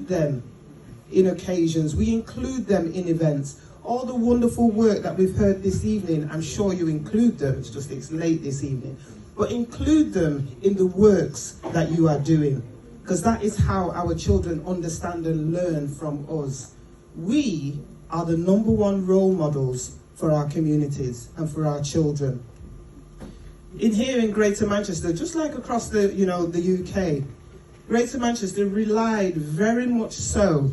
them in occasions. We include them in events. All the wonderful work that we've heard this evening, I'm sure you include them. It's late this evening. But include them in the works that you are doing, because that is how our children understand and learn from us. We are the #1 role models for our communities and for our children. Here in Greater Manchester, just like across the UK, Greater Manchester relied very much so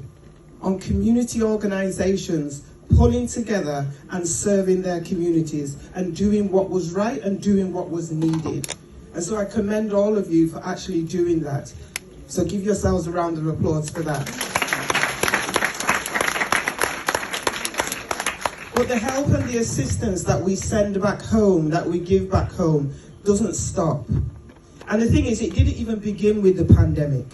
on community organisations pulling together and serving their communities and doing what was right and doing what was needed. And so I commend all of you for actually doing that. So give yourselves a round of applause for that. But the help and the assistance that we send back home, that we give back home, doesn't stop. And the thing is, it didn't even begin with the pandemic.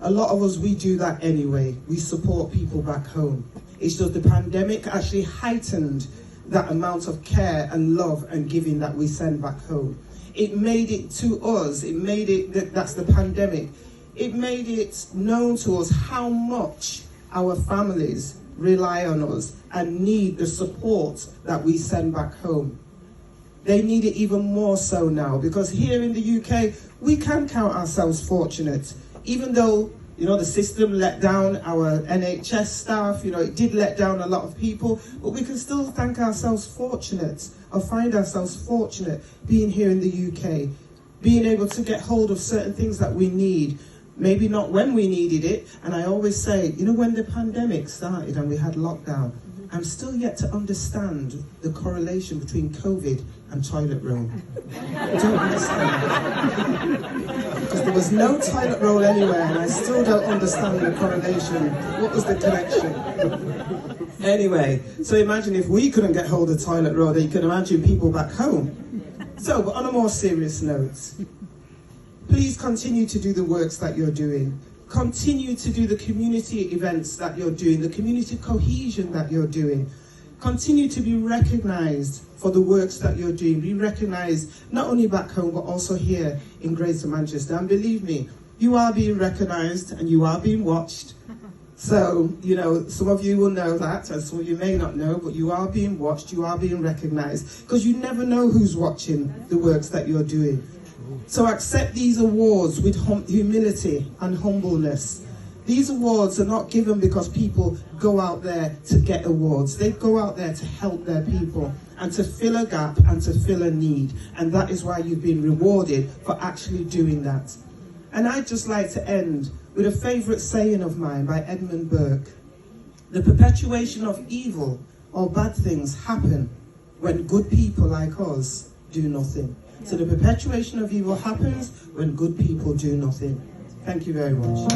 A lot of us, we do that anyway. We support people back home. It's just the pandemic actually heightened that amount of care and love and giving that we send back home. It made it to us, that's the pandemic. It made it known to us how much our families rely on us and need the support that we send back home. They need it even more so now, because here in the UK, we can count ourselves fortunate. Even though, the system let down our NHS staff, it did let down a lot of people, but we can still thank ourselves fortunate, or find ourselves fortunate being here in the UK, being able to get hold of certain things that we need. Maybe not when we needed it. And I always say, when the pandemic started and we had lockdown, I'm still yet to understand the correlation between COVID and toilet roll. I don't understand. Because there was no toilet roll anywhere, and I still don't understand the correlation. What was the connection? Anyway, so imagine if we couldn't get hold of toilet roll, then you can imagine people back home. So, but on a more serious note, please continue to do the works that you're doing. Continue to do the community events that you're doing, the community cohesion that you're doing. Continue to be recognised for the works that you're doing. Be recognised not only back home, but also here in Greater Manchester. And believe me, you are being recognised and you are being watched. So, some of you will know that, and some of you may not know, but you are being watched, you are being recognised, because you never know who's watching the works that you're doing. So accept these awards with humility and humbleness. These awards are not given because people go out there to get awards. They go out there to help their people and to fill a gap and to fill a need. And that is why you've been rewarded for actually doing that. And I'd just like to end with a favourite saying of mine by Edmund Burke. The perpetuation of evil or bad things happen when good people like us do nothing. So the perpetuation of evil happens when good people do nothing. Thank you very much.